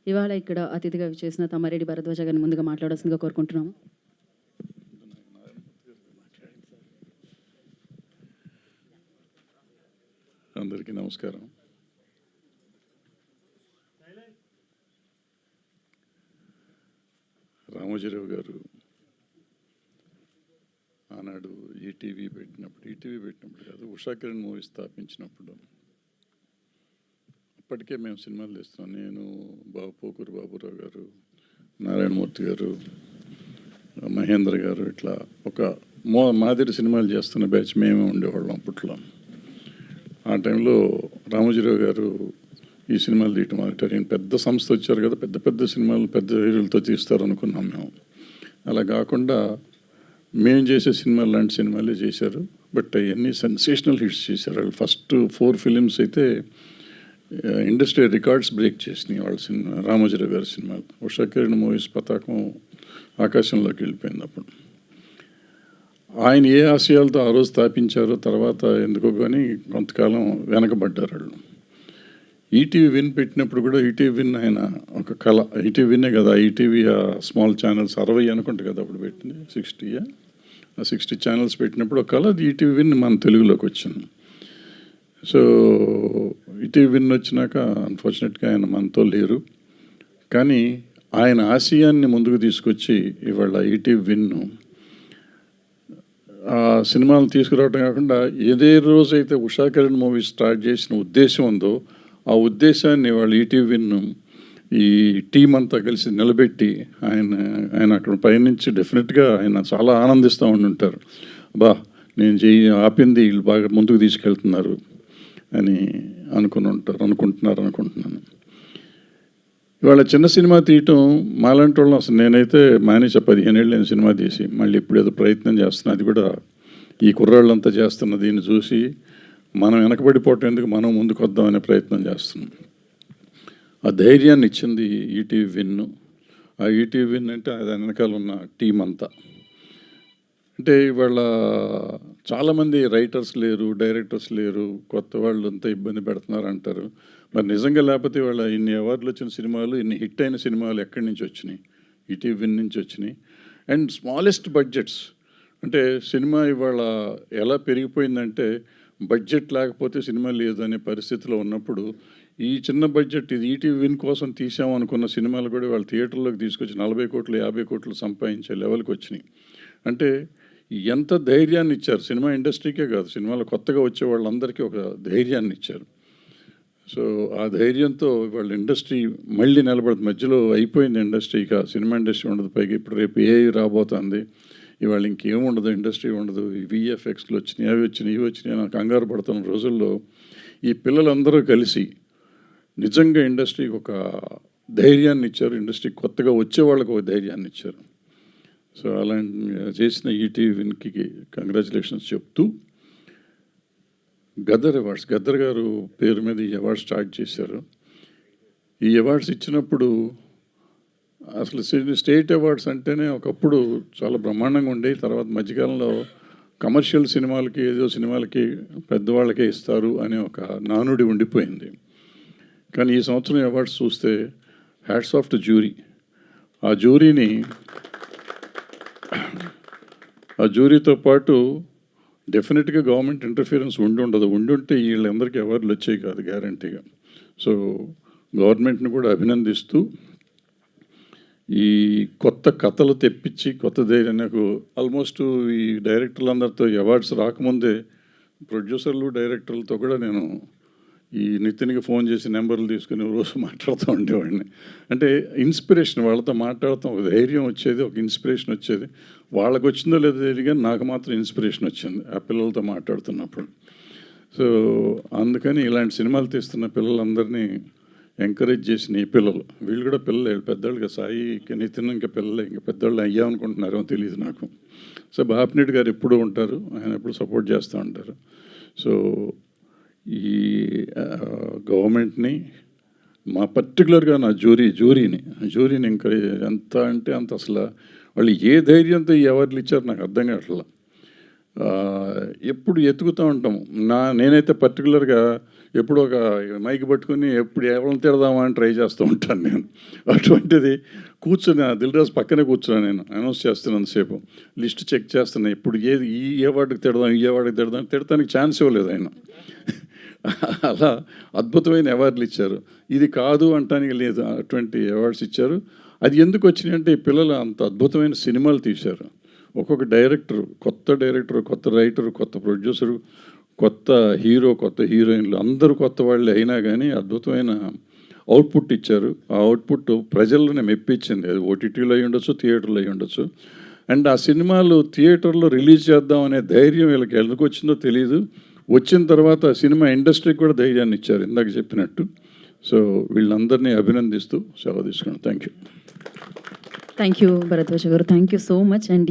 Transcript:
ఇవాళ ఇక్కడ అతిథిగా విచ్చేసిన తమ్మారెడ్డి భరద్వాజ గారిని ముందుగా మాట్లాడాల్సిందిగా కోరుకుంటున్నాము. అందరికీ నమస్కారం. రామోజీరావు గారు ఆనాడు ఈటీవీ పెట్టినప్పుడు కాదు, ఉషా కిరణ్ మూవీ స్థాపించినప్పుడు అప్పటికే మేము సినిమాలు తీస్తున్నాం. నేను, పోకూరు బాబురావు గారు, నారాయణమూర్తి గారు, మహేంద్ర గారు, ఇట్లా ఒక మాదిరి సినిమాలు చేస్తున్న బ్యాచ్ మేమే ఉండేవాళ్ళం అప్పట్లో. ఆ టైంలో రామోజీరావు గారు ఈ సినిమాలు తీయటం మొదలెట్టారు. పెద్ద సంస్థ వచ్చారు కదా, పెద్ద పెద్ద సినిమాలు పెద్ద హీరోలతో తీస్తారు అనుకున్నాం మేము. అలా కాకుండా మేము చేసే సినిమాలు లాంటి సినిమాలే చేశారు. బట్ అవన్నీ సెన్సేషనల్ హిట్స్ చేశారు. వాళ్ళు ఫస్ట్ 4 ఫిలిమ్స్ అయితే ఇండస్ట్రీ రికార్డ్స్ బ్రేక్ చేసినాయి వాళ్ళ సినిమా, రామోజీరావు గారి సినిమాలు. ఉషా కిరణ్ మూవీస్ పతాకం ఆకాశంలోకి వెళ్ళిపోయింది. అప్పుడు ఆయన ఏ ఆశయాలతో ఆ రోజు స్థాపించారో తర్వాత ఎందుకో కానీ కొంతకాలం వెనకబడ్డారు వాళ్ళు. ఈటీవీ విన్ పెట్టినప్పుడు కూడా ఈటీవీ విన్ ఆయన ఒక కళ. ఈటీవీ విన్నే కదా, ఈటీవీ స్మాల్ ఛానల్స్ 60 అనుకుంటా కదా అప్పుడు పెట్టింది, 60 ఛానల్స్ పెట్టినప్పుడు ఒక కళ. అది ఈటీవీ విన్ మన తెలుగులోకి వచ్చింది. సో ఈటీవీ విన్ వచ్చినాక అన్ఫార్చునేట్గా ఆయన మనతో లేరు. కానీ ఆయన ఆశయాన్ని ముందుకు తీసుకొచ్చి ఇవాళ ఈటీవీ విన్ను సినిమాలు తీసుకురావడం కాకుండా ఏదే రోజైతే ఉషా కిరణ్ మూవీ స్టార్ట్ చేసిన ఉద్దేశం ఉందో ఆ ఉద్దేశాన్ని వాళ్ళు ఈటీవీ విన్ను ఈ టీం అంతా కలిసి నిలబెట్టి ఆయన అక్కడ పైనుంచి డెఫినెట్గా ఆయన చాలా ఆనందిస్తూ ఉండుంటారు. నేను ఆపింది వీళ్ళు బాగా ముందుకు తీసుకెళ్తున్నారు అని అనుకుంటున్నాను. ఇవాళ చిన్న సినిమా తీయటం మాలాంటి వాళ్ళం అసలు నేనైతే మానేసా. 15 ఏళ్ళు నేను సినిమా తీసి మళ్ళీ ఇప్పుడు ఏదో ప్రయత్నం చేస్తున్నా. అది కూడా ఈ కుర్రాళ్ళంతా చేస్తున్న దీన్ని చూసి మనం వెనకబడిపోవటం ఎందుకు, మనం ముందుకు వద్దామనే ప్రయత్నం చేస్తున్నాం. ఆ ధైర్యాన్ని ఇచ్చింది ఈటీవీ విన్ను. ఆ ఈటీవీ విన్ అంటే అది వెనకాల ఉన్న టీం అంతా. అంటే ఇవాళ చాలామంది రైటర్స్ లేరు, డైరెక్టర్స్ లేరు, కొత్త వాళ్ళు అంతా ఇబ్బంది పెడుతున్నారు అంటారు. మరి నిజంగా లేకపోతే ఇవాళ ఇన్ని అవార్డులు వచ్చిన సినిమాలు, ఇన్ని హిట్ అయిన సినిమాలు ఎక్కడి నుంచి వచ్చినాయి? ఈటీవీ విన్ నుంచి వచ్చినాయి. And smallest budgets. అంటే సినిమా ఇవాళ ఎలా పెరిగిపోయిందంటే బడ్జెట్ లేకపోతే సినిమా లేదు అనే పరిస్థితిలో ఉన్నప్పుడు ఈ చిన్న బడ్జెట్ ఇది ఈటీవీ విన్ కోసం తీసామనుకున్న సినిమాలు కూడా వాళ్ళ థియేటర్లోకి తీసుకొచ్చి 40 కోట్లు 50 కోట్లు సంపాదించే లెవెల్కి వచ్చినాయి. అంటే ఎంత ధైర్యాన్ని ఇచ్చారు సినిమా ఇండస్ట్రీకే కాదు, సినిమాలు కొత్తగా వచ్చే వాళ్ళందరికీ ఒక ధైర్యాన్ని ఇచ్చారు. సో ఆ ధైర్యంతో వాళ్ళ ఇండస్ట్రీ మళ్ళీ నిలబడుతుంది. మధ్యలో అయిపోయింది ఇండస్ట్రీ, ఇక సినిమా ఇండస్ట్రీ ఉండదు. పైగా ఇప్పుడు రేపు ఏఐ రాబోతుంది. ఇవాళ ఇంకేముండదు, ఇండస్ట్రీ ఉండదు. ఈ విఎఫ్ఎక్స్లు వచ్చినాయి, అవి వచ్చినాయి నాకు కంగారు పడుతున్న రోజుల్లో ఈ పిల్లలందరూ కలిసి నిజంగా ఇండస్ట్రీకి ఒక ధైర్యాన్ని ఇచ్చారు. ఇండస్ట్రీ కొత్తగా వచ్చే వాళ్ళకు ఒక ధైర్యాన్ని ఇచ్చారు. సో అలాంటి చేసిన ఈటీవీ విన్కి కంగ్రాచులేషన్స్ చెప్తూ, గద్దర్ అవార్డ్స్, గద్దర్ గారు పేరు మీద ఈ అవార్డ్స్ స్టార్ట్ చేశారు. ఈ అవార్డ్స్ ఇచ్చినప్పుడు అసలు స్టేట్ అవార్డ్స్ అంటేనే ఒకప్పుడు చాలా బ్రహ్మాండంగా ఉండేవి. తర్వాత మధ్యకాలంలో కమర్షియల్ సినిమాలకి ఏదో సినిమాలకి పెద్దవాళ్ళకే ఇస్తారు అనే ఒక నానుడి ఉండిపోయింది. కానీ ఈ సంవత్సరం అవార్డ్స్ చూస్తే హ్యాట్స్ ఆఫ్ టు జ్యూరీ. ఆ జ్యూరీతో పాటు డెఫినెట్గా గవర్నమెంట్ ఇంటర్ఫియరెన్స్ ఉండుంటే వీళ్ళందరికీ అవార్డులు వచ్చాయి కాదు గ్యారంటీగా. సో గవర్నమెంట్ని కూడా అభినందిస్తూ ఈ కొత్త కథలు తెప్పించి కొత్త ధైర్యం, నాకు ఆల్మోస్ట్ ఈ డైరెక్టర్లందరితో అవార్డ్స్ రాకముందే ప్రొడ్యూసర్లు డైరెక్టర్లతో కూడా నేను ఈ నితిన్కి ఫోన్ చేసి నెంబర్లు తీసుకుని రోజు మాట్లాడుతూ ఉండేవాడిని. అంటే ఇన్స్పిరేషన్, వాళ్ళతో మాట్లాడతాం, ఒక ధైర్యం వచ్చేది, ఒక ఇన్స్పిరేషన్ వచ్చేది. వాళ్ళకు వచ్చిందో లేదో తెలియదు కానీ నాకు మాత్రం ఇన్స్పిరేషన్ వచ్చింది ఆ పిల్లలతో మాట్లాడుతున్నప్పుడు. సో అందుకని ఇలాంటి సినిమాలు తీస్తున్న పిల్లలందరినీ ఎంకరేజ్ చేసిన ఈ పిల్లలు, వీళ్ళు కూడా పిల్లలు, పెద్దవాళ్ళుగా సాయి నితిన్ ఇంకా పిల్లలే, ఇంకా పెద్దవాళ్ళు అయ్యామనుకుంటున్నారో తెలియదు నాకు. సో బాపినెట్ గారు ఎప్పుడూ ఉంటారు, ఆయన ఎప్పుడు సపోర్ట్ చేస్తూ ఉంటారు. సో ఈ గవర్నమెంట్ని మా పర్టికులర్గా నా జ్యూరీని ఎంకరేజ్ ఎంత అంటే అంత, అసలు వాళ్ళు ఏ ధైర్యంతో ఈ అవార్డులు ఇచ్చారు నాకు అర్థం కావట్లా. ఎప్పుడు ఎతుకుతూ ఉంటాము. నేనైతే పర్టికులర్గా ఎప్పుడు ఒక మైక్ పట్టుకుని ఎప్పుడు ఎవరిని తిడదామా అని ట్రై చేస్తూ ఉంటాను నేను. అటువంటిది కూర్చొని ఆ దిల్రాజు పక్కనే కూర్చున్నాను నేను అనౌన్స్ చేస్తున్నంతసేపు లిస్ట్ చెక్ చేస్తున్నా. ఇప్పుడు ఏది ఏ వార్డుకి తిడదాం, ఏ వార్డుకి తిడదాం, తిడతానికి ఛాన్స్ ఇవ్వలేదు ఆయన. అలా అద్భుతమైన అవార్డులు ఇచ్చారు. ఇది కాదు అంటానికి లేదు, అటువంటి అవార్డ్స్ ఇచ్చారు. అది ఎందుకు వచ్చినాయంటే ఈ పిల్లలు అంత అద్భుతమైన సినిమాలు తీశారు. ఒక్కొక్క డైరెక్టర్, కొత్త రైటరు, కొత్త ప్రొడ్యూసరు, కొత్త హీరో, కొత్త హీరోయిన్లు అందరూ కొత్త వాళ్ళే అయినా కానీ అద్భుతమైన అవుట్పుట్ ఇచ్చారు. ఆ అవుట్పుట్ ప్రజల్లోనే మెప్పించింది. అది ఓటీటీలో అయి ఉండొచ్చు, థియేటర్లో అయి ఉండొచ్చు. అండ్ ఆ సినిమాలు థియేటర్లో రిలీజ్ చేద్దాం అనే ధైర్యం వీళ్ళకి ఎందుకు వచ్చిందో తెలియదు. వచ్చిన తర్వాత సినిమా ఇండస్ట్రీకి కూడా ధైర్యాన్ని ఇచ్చారు ఇందాక చెప్పినట్టు. సో వీళ్ళందరినీ అభినందిస్తూ సెలవు తీసుకున్నాను. థ్యాంక్ యూ భరద్వాజ గారు. Thank you so much. And